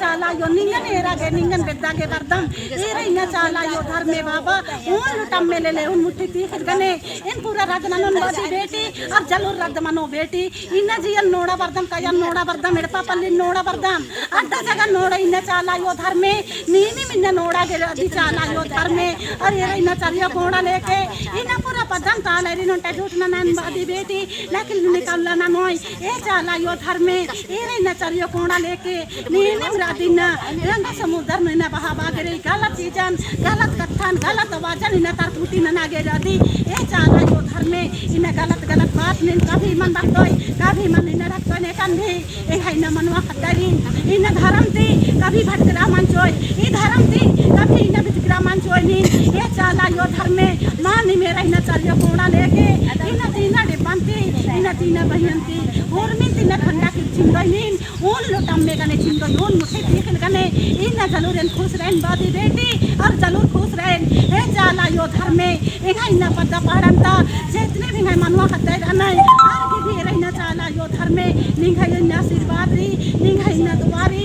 चाला यो निंगन एरा गे निंगन बेद्दा गे बरदम एरा इना चाला यो धर्मे बाबा उन लुटम में ले उन मुट्ठी तीख गने इन पूरा रदनन बादी बेटी और जलूर रदमनो बेटी इना जियन नोड़ा बरदम कयन नोड़ा बरदम एड़पा पल्ली नोड़ा बरदम अड्डा जगह नोड़ा इना चाला यो धर्मे नीनी मिन्ना नोड़ा गे अदी चाला यो धर्मे और एरा इना चरिया कोड़ा लेके इना पूरा पदम ताला री नोटे झूठना नन बादी बेटी लेकिन निकलना ना मोय ए चाला यो धर्मे एरा इना चरिया कोड़ा लेके नीनी मिरादिना रंग समुद्र में ना बहा बागरे गलत चीजन गलत कथन गलत आवाजन इना तार टूटी ना नागे जादी ए चाला यो धर्मे इना गलत गलत बात निन कभी मन बक्तोय कभी मन इना रखतो ने कंधी ए है न मनवा खतरी इना धर्मती कभी भटकरा मंचोय ई धर्मती कभी इना भटकरा मंचोय नी ए चाला यो धर्मे मानी मेरा इना चरिया कोड़ा लेके इना तीना डिबंती इना तीना बहनती और मिन तीना खंडा की चिंगनीन उन लोटम में गने चिंगो उन मुठे देखन गने इना जरूर खुश रहन बादी बेटी और जरूर खुश रहन ए चाला यो धर्मे एगा इना पद्दा पड़ंता जितने भी है मनवा खतै रहनै आर भी रहना चाला यो धर्मे निंगा इना आशीर्वाद री निंगा इना दुआरी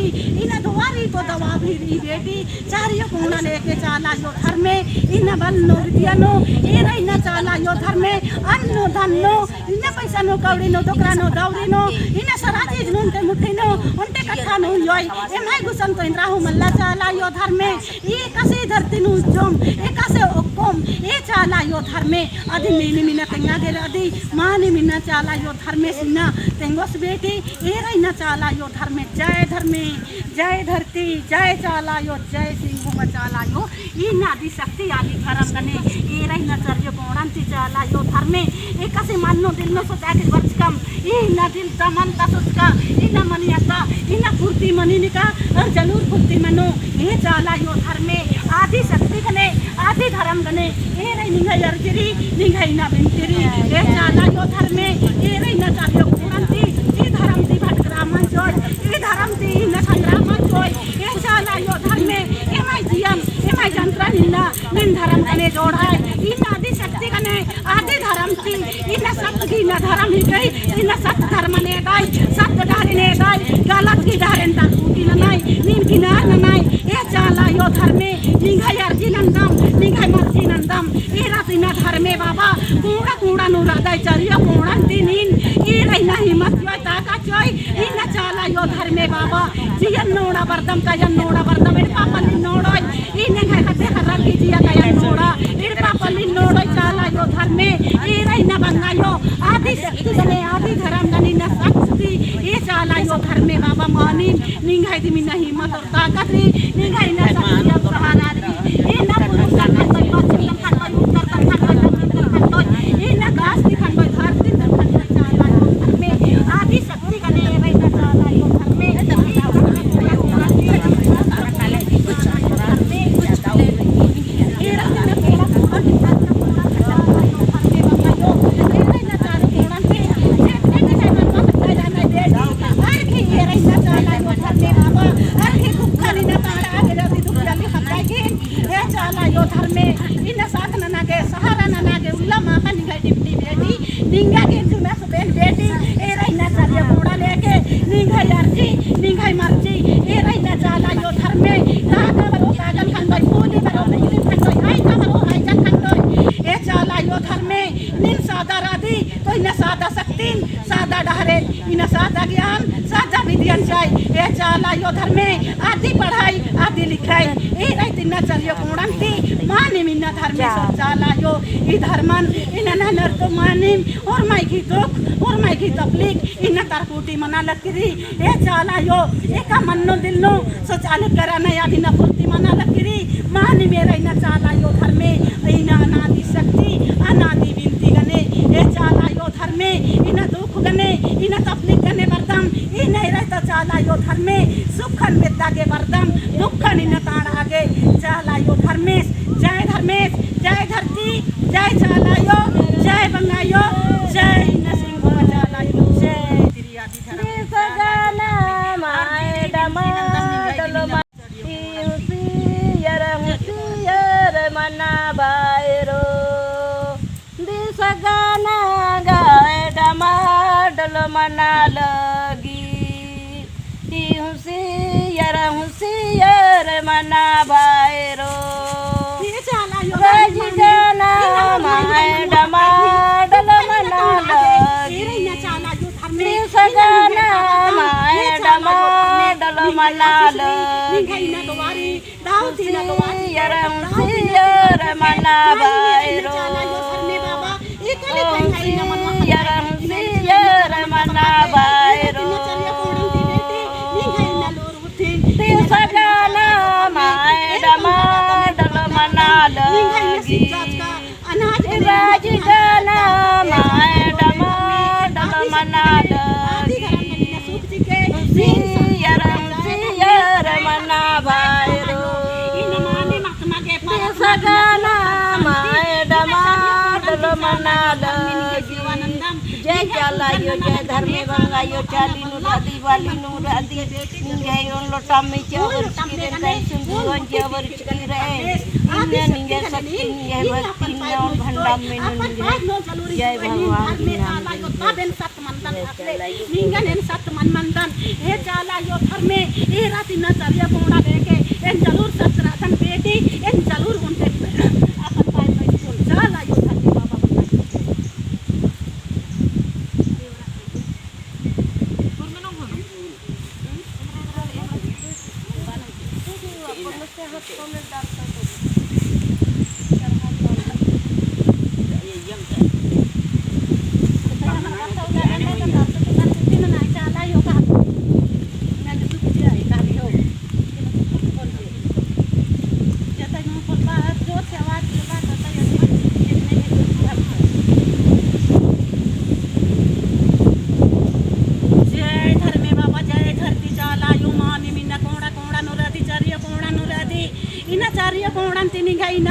तो दवा भी री बेटी चारियो कोना लेके चाला यो धर्मे इना बन्नो विद्यानो ए रहना चाला यो धर्मे अन्नो धन्नो इना पैसा नो कौड़ी नो दोकरानो दौरीनो इना सारा चीज नो उनते मुट्ठी नो उनते कट्ठा नो योय ए मैं गुसन तो इंद्राहु मल्ला चाला यो धर्मे ई कसी धरती नु जोम ए कसे ओकोम ए चाला यो धर्मे आदि मीनी मीना तेंगा गेल आदि मानी मीना चाला यो धर्मे सिना तेंगोस बेटी ए रहना चाला यो धर्मे जय धरती जय चाला यो जय सिंह चाला यो ई नादी शक्ति आदि धर्म गने ए रहना चर्यो कोणंती चाला यो धर्मे ए कसे मानो दिल नो सोचा के वर्ष कम ई ना दिल दमन का सोचका ई ना मनियाता ई ना फुर्ती मनिनिका और जरूर फुर्ती मनो ए चाला यो धर्मे आदि शक्ति गने आदि धर्म गने ए रही निंगा यर्जरी निंगा इना बिंतरी ए चाला यो धर्मे ए रही ना चर्यो कोणंती ई धर्म दी भटकरा मन जोय ई धर्म दी न संग्राम मन जोय ए चाला यो धर्मे ए माय जियन ए माय जंत्रा निन धर्म गने जोड़ाय ई आदि शक्ति गने आदि धर्म ती इन सत्य की न धर्म ही गई इन सत्य धर्म ने गई सत्य डारे ने गई गलत की डारेन ता टूटी न नहीं नीन की ना नहीं ए चाला यो धर्मे निंगा अर्जी नंदम निंगा मर्जी नंदम ए राती न धर्मे बाबा कूड़ा कूड़ा नु रादा चरियो कोणन ती नीन ए रहना हिम्मत यो ताका चोय इन चाला यो धर्मे बाबा जियन नोड़ा बरदम का जन नोड़ा बरदम ए पापा नि नोड़ोय इन है खते खरा की जिया का जन नोड़ा ए पापा नि नोड़ोय चाला यो धर्मे ए रहना बंगायो आदि शक्ति गने आदि धर्म गने न शक्ति ए चाला यो धर्मे बाबा मानी निंगाई दी मिना हिम्मत और ताकत री निंगाई न शक्ति और सहारा री ए न पुरुष करना कोई पश्चिम खंड उत्तर खंड ए न घास की खंड धरती खंड चाला यो धर्मे आदि शक्ति गने रहना चाला यो धर्मे निंगा के जुमे सुबेन बेटी ए रहना चरिया कोड़ा लेके निंगा यारजी निंगा मर्जी ए रहना चाला यो धर्मे रागा बरो कागन खंडोय पूनी बरो नहीं खंडोय हाय का बरो हाय जन खंडोय ए चाला यो धर्मे निन सादा राधी तो इन सादा शक्ति सादा डहरे इन सादा ज्ञान सादा विद्यान चाय ए चाला यो धर्मे आदि पढ़ाई आदि लिखाई ए रहती न चरिया कोणंती माने मिन्ना धर्मे सब चाला यो ई धर्मन इन ननर तो माने और माई की दुख और माई की तकलीफ इन तरकुटी मना लकरी ए चाला यो एका मन्नो दिलनो सोचाले कराना यादी न फुर्ती मना लकरी मानी मेरा इन चाला यो धर्मे इन अनादि शक्ति अनादि विनती गने ए चाला यो धर्मे इन दुख गने इन तकलीफ गने बरदम इन रहता चाला यो धर्मे सुखन विद्या के बरदम दुखन इन ताण आगे चाला यो धर्मेश जय धरती जय चाला यो जय बंगायो जय नसिंह चाला यो जय तेरी आदि धर्म सगाना माय डमा डलो सियर मना बायरो दिसगाना गाय डमा डलो मना लगी सियर मना बायरो ये चाला यो रजना माय डमा डल मना लगी ये चाला यो धर्म में सजना माय डमा डल मना लगी दाऊती ना गवारी यरम सियर मना बायरो यरम सियर मना बायरो सजना माय डमा डल मना लगी राजना माय डमा डल मना लगी सियर मना बायरो सजना माय डमा डल मना लगी जय चालायो जय धर्मे बंगायो चाली नुरादी वाली नुरादी निंगे उन लोटा में चावर चिरे दई सुंदुवन चावर चिरे निंगे निंगे शक्ति निंगे भक्ति नौन भंडा में निंगे जय भगवान की नाम निंगन सत मन मंदन हे चालायो धर्मे ए राति न चरिया कोणा देके एन जरूर सतराधन बेटी एन जरूर उनते अपन पाए में चालायो धर्मे बाबा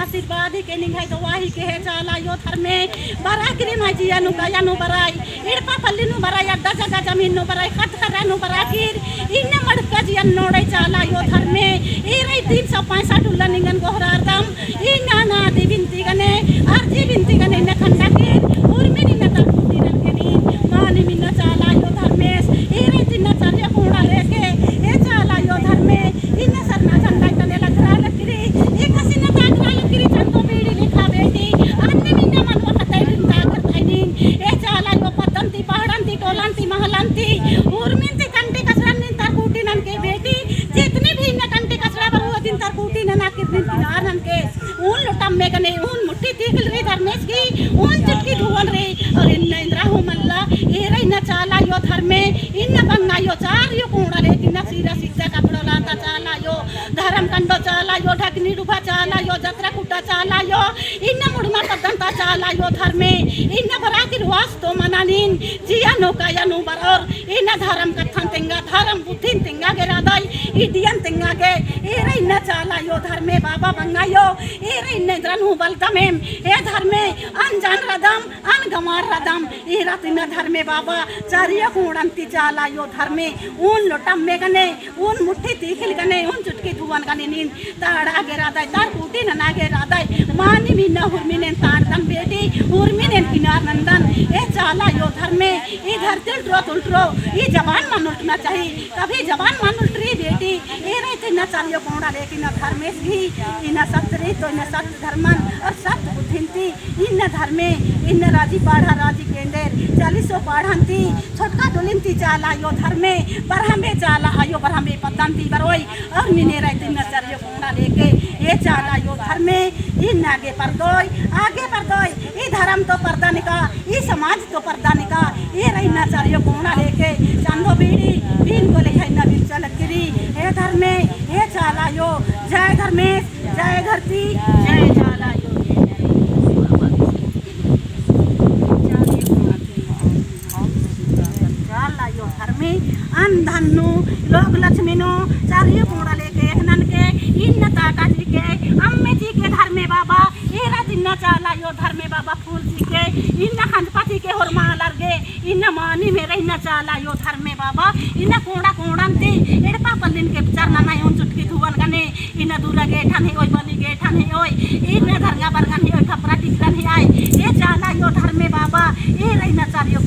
आशीर्वादी के निघाई तो वाही के है चाला यो धर्मे बरा गिरी माई जिया नु गया नु बराई इड़पा पल्ली नु बराई अड्डा जगह जमीन नु बराई खत खरा नु बरा गिर इन्ने मड़का जिया नोड़े चाला यो धर्मे ई रही 365 उल्ला निंगन गोहरार दम ई नाना दी बिनती गने अर्जी बिनती गने न खंडा गिर उर्मी नि नता कुटी रल के नी मानी मिन्ना चाला यो धर्मे ई रही दिन चालिया कोड़ा लेके ए चाला यो धर्मे इन्ने सरना झंडा तने लग रहा लकड़ी ई कसी न तागरा लकड़ी चंदो बीड़ी लिखा बेटी अन्ने मिन्ना मनवा खतई बिनता कर थाईनी ए चाला यो पतंती पहाड़ंती टोलंती महलंती उर्मिंती कंटी कसरन निंता कुटी नन के बेटी जितने भी न कंटी कसरा बरुआ दिन तर कुटी न नाकिर दिन नारन के उन लुटम में गने उन मुट्ठी तीखल रे धर्मेश की उन चुटकी धुवन रे और इन इंद्रा हो मल्ला ए रे न चाला यो धर्मे इन बंगा यो चार यो कोणा रे कि न सीरा सीधा कपड़ा लाता चाला यो धर्म कंडो चाला यो ढकनी डुबा चाला यो जत्रा कुटा चाला यो इन मुड़मा पदंता चाला यो धर्मे इन बरा की वास तो मनानीन जिया नो काया नो बरर इन धर्म कथन तिंगा धर्म बुद्धिन तिंगा के रादाई इडियन तिंगा के ए रे न चाला यो धर्मे बाबा बंगा यो ए रे न द्रनु बलदमेम ए धर्मे अनजान रदम अनगमार रदम ए रात न धर्मे बाबा चारिया कोणंती चाला यो धर्मे उन लोटम में गने उन मुट्ठी तीखिल गने उन चुटकी धुवन गने नीन ताड़ा के रादाई तार कुटी न नागे रादाई मानी मिन्ना हुरमिनेन ताड़दम बेटी हुरमिनेन किनार नंदन ए चाला यो धर्मे ए धरती उल्ट्रो ये जवान मन उल्टना चाहिए कभी जवान मन उल्टी बेटी ए रे ते न चालियो कोणा लेकिन धर्मेश भी इन सत्य तो इन सत्य धर्मन और सत्य बुद्धिंती इन धर्मे इन राजी पाढ़ा राजी केंद्र 40 पाढ़ंती छोटका डोलिंती चाला यो धर्मे बरहमे चाला आयो बरहमे पतंती बरोई और मिने रहते न चालियो कोणा लेके ये चाला यो धर्मे इन आगे पर दोई ये धर्म तो पर्दा निका ये समाज तो पर्दा निका ये रही न चालियो कोणा लेके चांदो बीड़ी बीन को लेके न बिल चलत गिरी हे धर्मे हे चाला यो जय धर्मेश जय धरती जय चाला यो चाला यो धर्मे अनधनु लोक लक्ष्मी नो चारियो कोणा लेके नन के इन ताका जी के अम्मे जी के धर्मे बाबा ए रात न चाला यो धर्मे बाबा फूल जी के इन हंदपति के होरमा लरगे इन मानी मेरे इन चाला यो धर्मे बाबा इन कोणा कोणंती एड़पा पल्लिन के चरना नहीं उन चुटकी धुवन गने इन दूरा गेठा नहीं ओय बली गेठा नहीं ओय इन धरगा बरगा नहीं ओय खपरा टिकरा नहीं आए ए चाला यो धर्मे बाबा ए रे न चालियो